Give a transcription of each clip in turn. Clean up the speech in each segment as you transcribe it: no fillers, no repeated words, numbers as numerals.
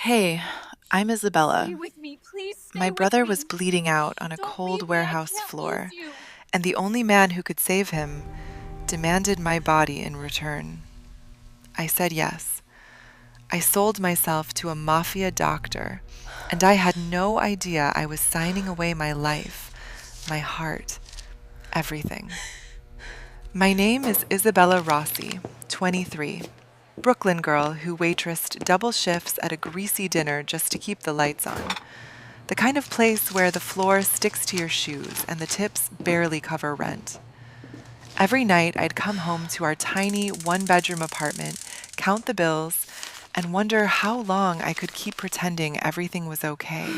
Hey, I'm Stay Isabella. with me, please stay My with brother was me. bleeding out on a Don't cold leave me, I warehouse can't lose floor, you. and the only man who could save him demanded my body in return. I said yes. I sold myself to a mafia doctor, and I had no idea I was signing away my life, my heart, everything. My name is Isabella Rossi, 23, Brooklyn girl who waitressed double shifts at a greasy dinner just to keep the lights on. The kind of place where the floor sticks to your shoes and the tips barely cover rent. Every night I'd come home to our tiny one-bedroom apartment, count the bills, and wonder how long I could keep pretending everything was okay.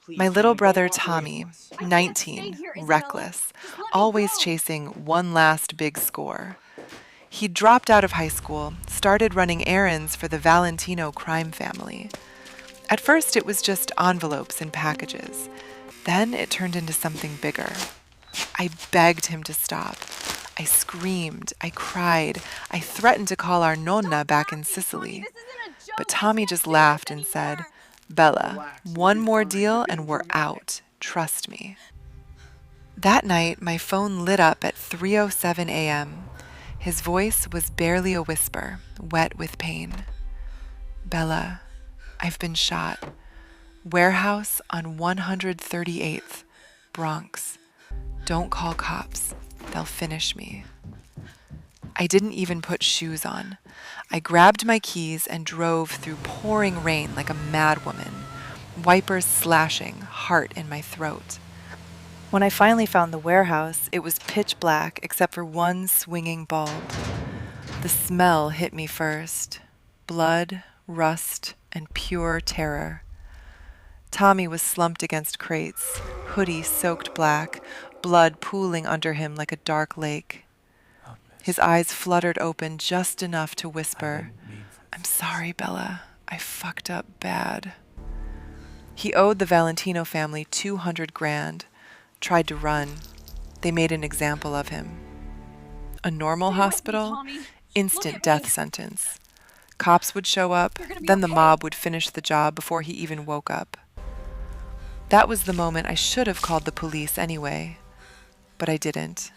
My Please, little Tommy, don't brother walk away from Tommy, us. I can't stay 19, here, Isabella. reckless, Just let me always go. chasing one last big score. He dropped out of high school, started running errands for the Valentino crime family. At first, it was just envelopes and packages. Then it turned into something bigger. I begged him to stop. I screamed, I cried, I threatened to call our nonna Stop back in laughing, Tommy. Sicily. This isn't a But joke. I Tommy can't just do this laughed and said, anymore. Bella, Relax, we'll one be more fine. You're deal being and we're dramatic. out. Trust me. That night, my phone lit up at 3:07 a.m. His voice was barely a whisper, wet with pain. Bella, I've been shot. Warehouse on 138th, Bronx. Don't call cops. They'll finish me. I didn't even put shoes on. I grabbed my keys and drove through pouring rain like a madwoman, wipers slashing, heart in my throat. When I finally found the warehouse, it was pitch black except for one swinging bulb. The smell hit me first: blood, rust, and pure terror. Tommy was slumped against crates, hoodie soaked black, blood pooling under him like a dark lake. His eyes fluttered open just enough to whisper, I'm sorry, Bella. I fucked up bad. He owed the Valentino family 200 grand, tried to run. They made an example of him. A normal Stay with me, hospital, Tommy. Look instant at death me. sentence. Cops would show up, You're gonna be then the okay. mob would finish the job before he even woke up. That was the moment I should have called the police anyway, but I didn't.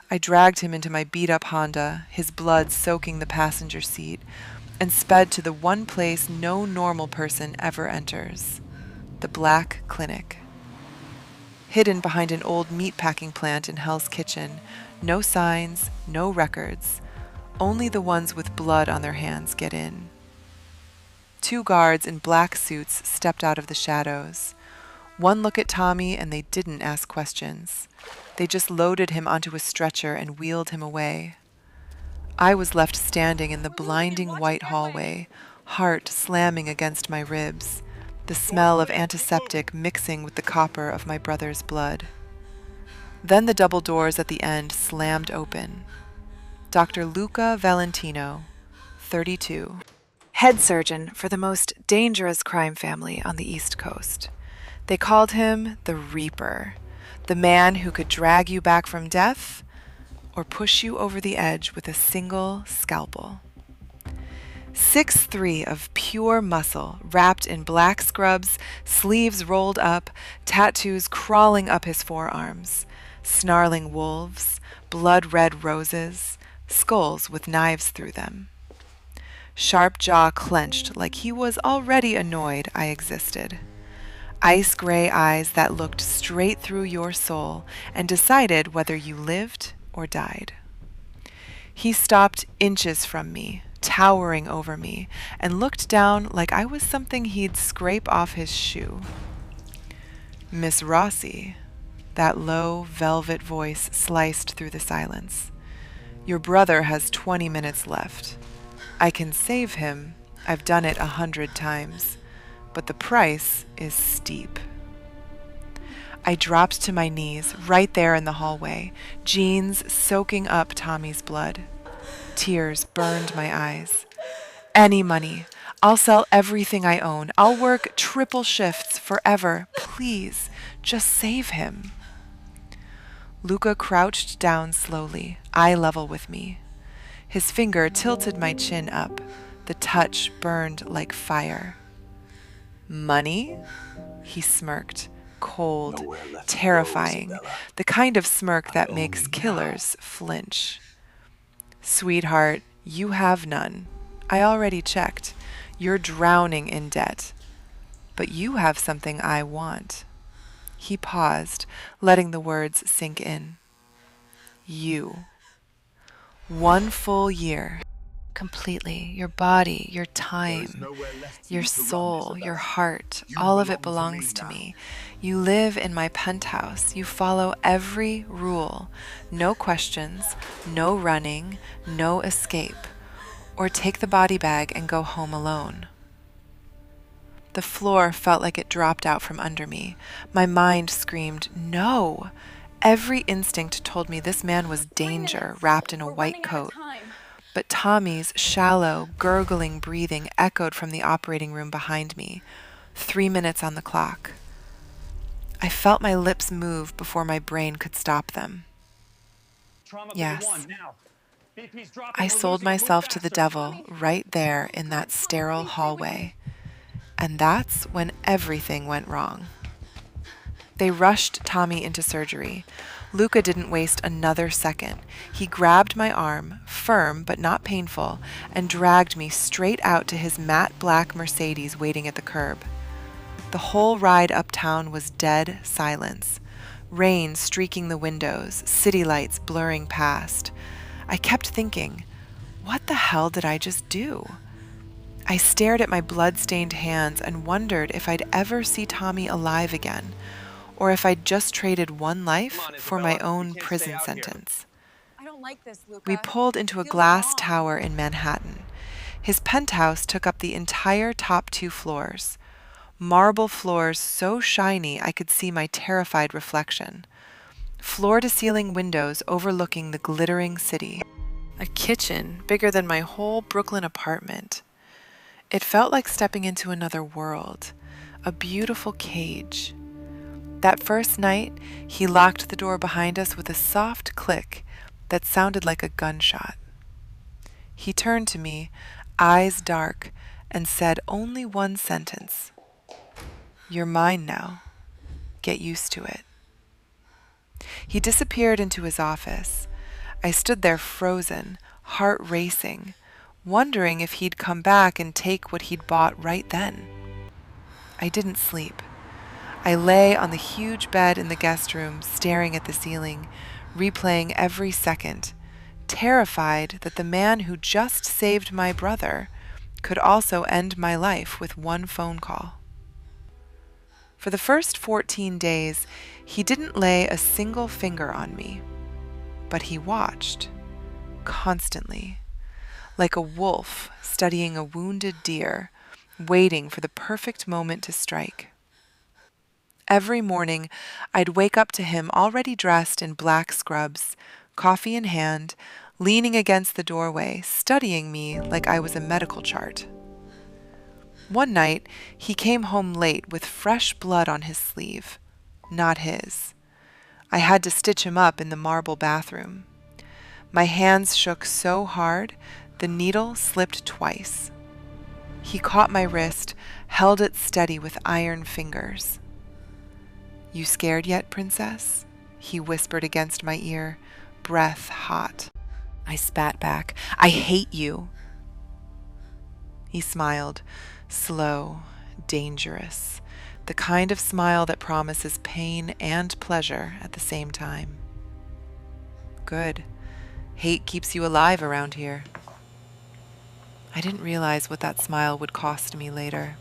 I dragged him into my beat up Honda, his blood soaking the passenger seat, and sped to the one place no normal person ever enters: the Black Clinic. Hidden behind an old meatpacking plant in Hell's Kitchen, no signs, no records. Only the ones with blood on their hands get in. Two guards in black suits stepped out of the shadows. One look at Tommy and they didn't ask questions. They just loaded him onto a stretcher and wheeled him away. I was left standing in the We're losing it. blinding Watch it white their way. hallway, heart slamming against my ribs, the Walk smell of away. Keep moving. antiseptic mixing with the copper of my brother's blood. Then the double doors at the end slammed open. Dr. Luca Valentino, 32, head surgeon for the most dangerous crime family on the East Coast. They called him the Reaper, the man who could drag you back from death or push you over the edge with a single scalpel. 6'3" of pure muscle, wrapped in black scrubs, sleeves rolled up, tattoos crawling up his forearms, snarling wolves, blood-red roses, skulls with knives through them. Sharp jaw clenched like he was already annoyed I existed. Ice gray eyes that looked straight through your soul and decided whether you lived or died. He stopped inches from me, towering over me, and looked down like I was something he'd scrape off his shoe. Miss Rossi, that low, velvet voice sliced through the silence. Your brother has 20 minutes left. I can save him. I've done it 100 times. But the price is steep. I dropped to my knees right there in the hallway, jeans soaking up Tommy's blood. Tears burned my eyes. Any money. I'll sell everything I own. I'll work triple shifts forever. Please, just save him. Luca crouched down slowly, eye level with me. His finger tilted my chin up, The touch burned like fire. Money? He smirked, cold, terrifying, the kind of smirk that makes killers flinch. Sweetheart, you have none. I already checked. You're drowning in debt. But you have something I want. He paused, letting the words sink in. You. 1 full year. Completely. Your body, your time, your soul, your heart, all of it belongs to me. You live in my penthouse. You follow every rule. No questions, no running, no escape. Or take the body bag and go home alone. The floor felt like it dropped out from under me. My mind screamed, no! Every instinct told me this man was danger wrapped in a white coat. But Tommy's shallow, gurgling breathing echoed from the operating room behind me. 3 minutes on the clock. I felt my lips move before my brain could stop them. Yes. I sold myself to the devil right there in that sterile hallway. And that's when everything went wrong. They rushed Tommy into surgery. Luca didn't waste another second. He grabbed my arm, firm but not painful, and dragged me straight out to his matte black Mercedes waiting at the curb. The whole ride uptown was dead silence. Rain streaking the windows, city lights blurring past. I kept thinking, what the hell did I just do? I stared at my blood-stained hands and wondered if I'd ever see Tommy alive again, or if I'd just traded one life for my own prison sentence. I don't like this, Luca. We pulled into a glass tower in Manhattan. His penthouse took up the entire top 2 floors. Marble floors so shiny I could see my terrified reflection. Floor-to-ceiling windows overlooking the glittering city. A kitchen bigger than my whole Brooklyn apartment. It felt like stepping into another world, a beautiful cage. That first night, he locked the door behind us with a soft click that sounded like a gunshot. He turned to me, eyes dark, and said only one sentence. You're mine now. Get used to it. He disappeared into his office. I stood there frozen, heart racing, wondering if he'd come back and take what he'd bought right then. I didn't sleep. I lay on the huge bed in the guest room, staring at the ceiling, replaying every second, terrified that the man who just saved my brother could also end my life with one phone call. For the first 14 days, he didn't lay a single finger on me, but he watched, constantly, like a wolf studying a wounded deer, waiting for the perfect moment to strike. Every morning, I'd wake up to him already dressed in black scrubs, coffee in hand, leaning against the doorway, studying me like I was a medical chart. One night, he came home late with fresh blood on his sleeve, not his. I had to stitch him up in the marble bathroom. My hands shook so hard, the needle slipped twice. He caught my wrist, held it steady with iron fingers. You scared yet, princess? He whispered against my ear, breath hot. I spat back. I hate you. He smiled, slow, dangerous, the kind of smile that promises pain and pleasure at the same time. Good. Hate keeps you alive around here. I didn't realize what that smile would cost me later.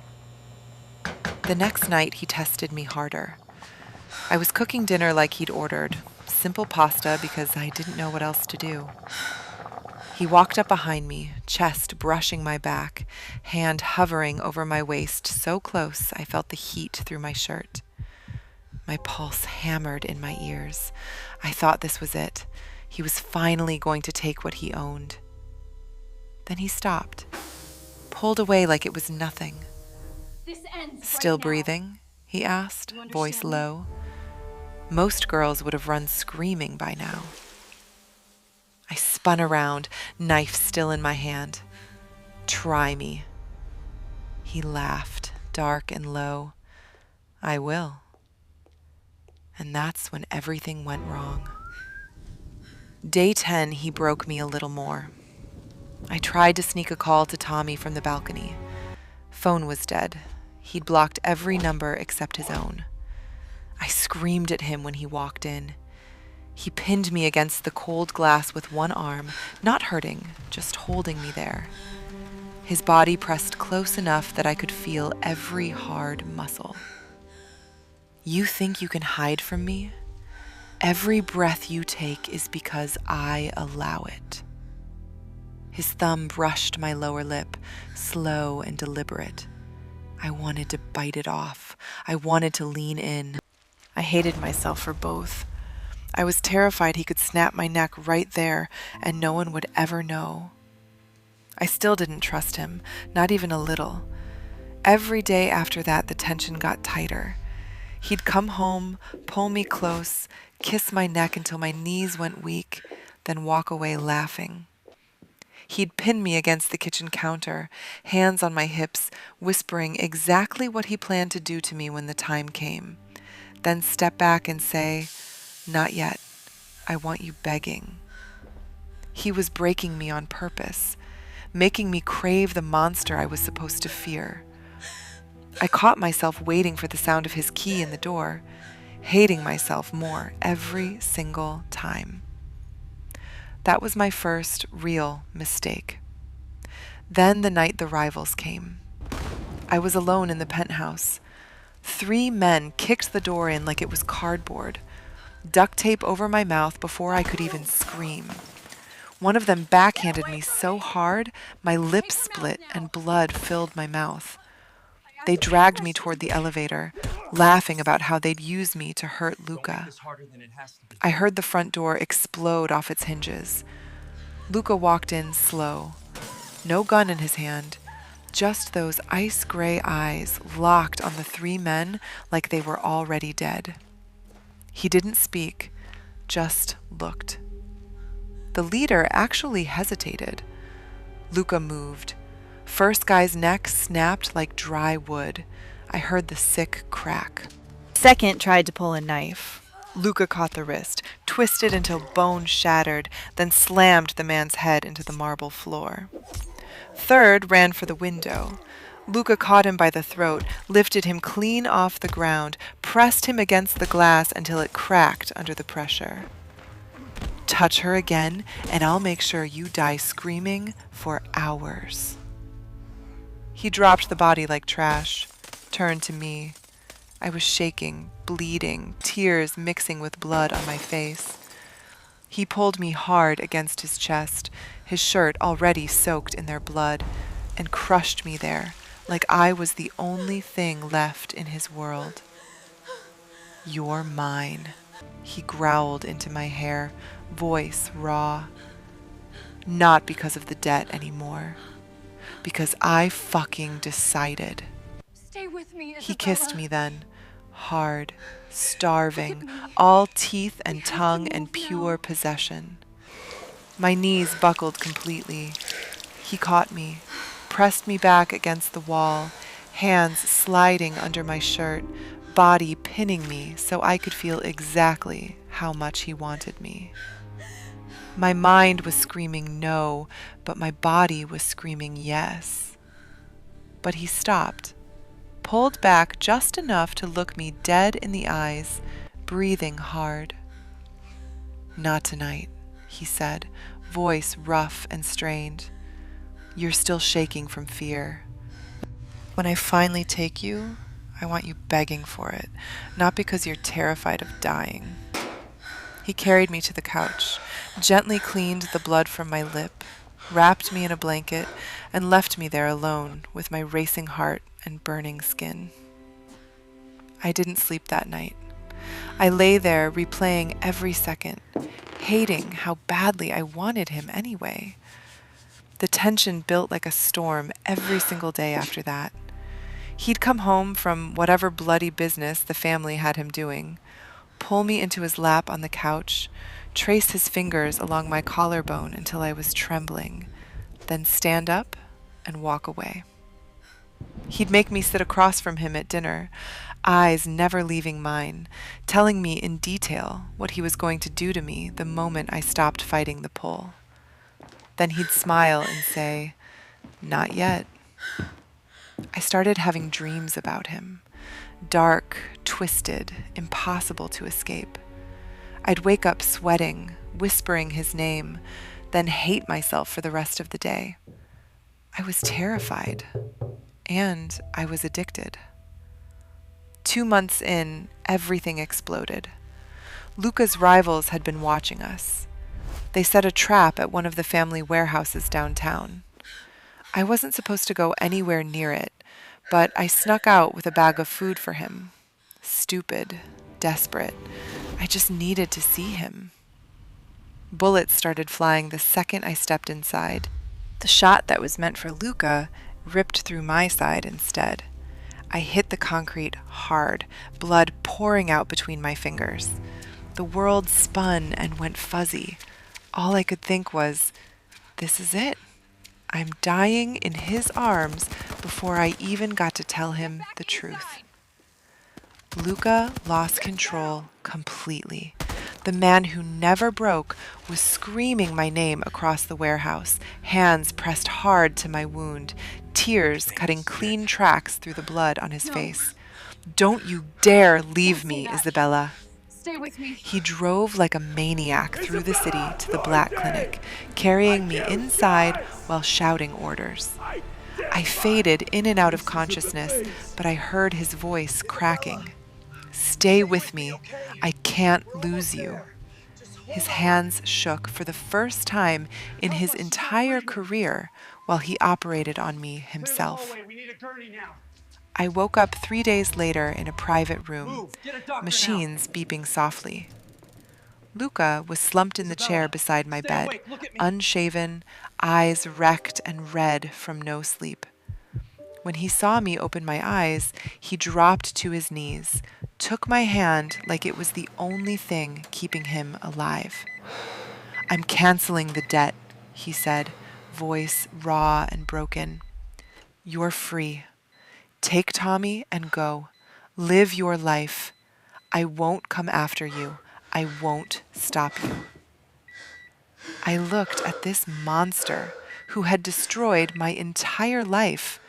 The next night, he tested me harder. I was cooking dinner like he'd ordered, simple pasta because I didn't know what else to do. He walked up behind me, chest brushing my back, hand hovering over my waist so close I felt the heat through my shirt. My pulse hammered in my ears. I thought this was it. He was finally going to take what he owned. Then he stopped, pulled away like it was nothing. This ends Still right now. breathing? He asked, You understand voice me? low. Most girls would have run screaming by now. I spun around, knife still in my hand. Try me. He laughed, dark and low. I will. And that's when everything went wrong. Day 10, he broke me a little more. I tried to sneak a call to Tommy from the balcony. Phone was dead. He'd blocked every number except his own. I screamed at him when he walked in. He pinned me against the cold glass with one arm, not hurting, just holding me there. His body pressed close enough that I could feel every hard muscle. You think you can hide from me? Every breath you take is because I allow it. His thumb brushed my lower lip, slow and deliberate. I wanted to bite it off. I wanted to lean in. I hated myself for both. I was terrified he could snap my neck right there and no one would ever know. I still didn't trust him, not even a little. Every day after that, the tension got tighter. He'd come home, pull me close, kiss my neck until my knees went weak, then walk away laughing. He'd pin me against the kitchen counter, hands on my hips, whispering exactly what he planned to do to me when the time came. Then step back and say, "Not yet. I want you begging." He was breaking me on purpose, making me crave the monster I was supposed to fear. I caught myself waiting for the sound of his key in the door, hating myself more every single time. That was my first real mistake. Then the night the rivals came. I was alone in the penthouse. 3 men kicked the door in like it was cardboard, duct tape over my mouth before I could even scream. One of them backhanded me so hard, my lips split and blood filled my mouth. They dragged me toward the elevator, laughing about how they'd use me to hurt Luca. I heard the front door explode off its hinges. Luca walked in slow, no gun in his hand, just those ice-gray eyes locked on the 3 men like they were already dead. He didn't speak, just looked. The leader actually hesitated. Luca moved. First guy's neck snapped like dry wood. I heard the sick crack. Second tried to pull a knife. Luca caught the wrist, twisted until bone shattered, then slammed the man's head into the marble floor. Third ran for the window. Luca caught him by the throat, lifted him clean off the ground, pressed him against the glass until it cracked under the pressure. Touch her again, and I'll make sure you die screaming for hours. He dropped the body like trash, turned to me. I was shaking, bleeding, tears mixing with blood on my face. He pulled me hard against his chest, his shirt already soaked in their blood, and crushed me there, like I was the only thing left in his world. "You're mine," he growled into my hair, voice raw. "Not because of the debt anymore. Because I fucking decided." Stay with me, Isabella. He kissed me then, hard, starving, all teeth and tongue and pure possession. My knees buckled completely. He caught me, pressed me back against the wall, hands sliding under my shirt, body pinning me so I could feel exactly how much he wanted me. My mind was screaming no, but my body was screaming yes. But he stopped, pulled back just enough to look me dead in the eyes, breathing hard. "Not tonight," he said, voice rough and strained. "You're still shaking from fear. When I finally take you, I want you begging for it, not because you're terrified of dying." He carried me to the couch, gently cleaned the blood from my lip, wrapped me in a blanket, and left me there alone with my racing heart and burning skin. I didn't sleep that night. I lay there replaying every second, hating how badly I wanted him anyway. The tension built like a storm every single day after that. He'd come home from whatever bloody business the family had him doing, pull me into his lap on the couch, trace his fingers along my collarbone until I was trembling, then stand up and walk away. He'd make me sit across from him at dinner, eyes never leaving mine, telling me in detail what he was going to do to me the moment I stopped fighting the pull. Then he'd smile and say, "Not yet." I started having dreams about him, dark, twisted, impossible to escape. I'd wake up sweating, whispering his name, then hate myself for the rest of the day. I was terrified, and I was addicted. 2 months in, everything exploded. Luca's rivals had been watching us. They set a trap at one of the family warehouses downtown. I wasn't supposed to go anywhere near it, but I snuck out with a bag of food for him. Stupid, desperate. I just needed to see him. Bullets started flying the second I stepped inside. The shot that was meant for Luca ripped through my side instead. I hit the concrete hard, blood pouring out between my fingers. The world spun and went fuzzy. All I could think was, this is it. I'm dying in his arms before I even got to tell him the truth. Luca lost control completely. The man who never broke was screaming my name across the warehouse, hands pressed hard to my wound, tears cutting clean tracks through the blood on his face. "Don't you dare leave me, Isabella." Stay with me. He drove like a maniac through the city to the Black Clinic, carrying me inside while shouting orders. I faded in and out of consciousness, but I heard his voice cracking. "Stay with me. I can't lose you." His hands shook for the first time in his entire career while he operated on me himself. I woke up 3 days later in a private room, machines beeping softly. Luca was slumped in the chair beside my bed, unshaven, eyes wrecked and red from no sleep. When he saw me open my eyes, he dropped to his knees, took my hand like it was the only thing keeping him alive. "I'm canceling the debt," he said, voice raw and broken. "You're free. Take Tommy and go. Live your life. I won't come after you. I won't stop you." I looked at this monster who had destroyed my entire life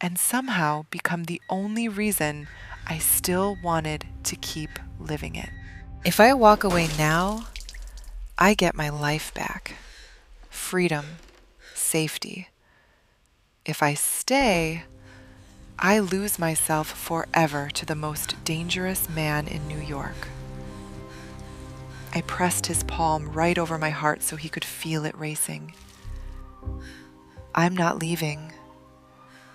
and somehow become the only reason I still wanted to keep living it. If I walk away now, I get my life back. Freedom, safety. If I stay, I lose myself forever to the most dangerous man in New York. I pressed his palm right over my heart so he could feel it racing. I'm not leaving,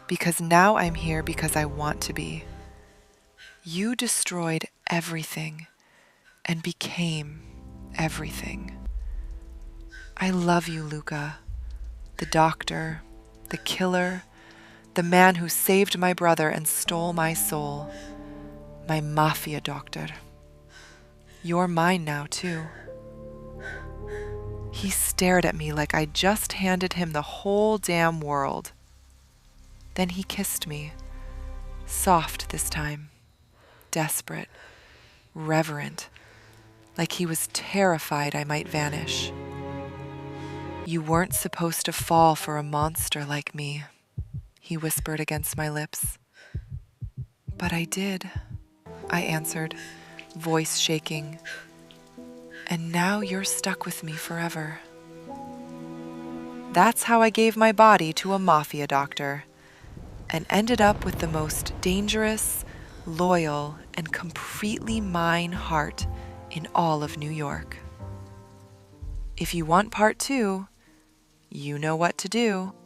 because now I'm here because I want to be. You destroyed everything and became everything. I love you, Luca, the doctor, the killer, the man who saved my brother and stole my soul, my mafia doctor. You're mine now, too. He stared at me like I just handed him the whole damn world. Then he kissed me, soft this time, desperate, reverent, like he was terrified I might vanish. "You weren't supposed to fall for a monster like me," he whispered against my lips. "But I did," I answered, voice shaking. "And now you're stuck with me forever." That's how I gave my body to a mafia doctor and ended up with the most dangerous, loyal, and completely mine heart in all of New York. If you want part 2, you know what to do.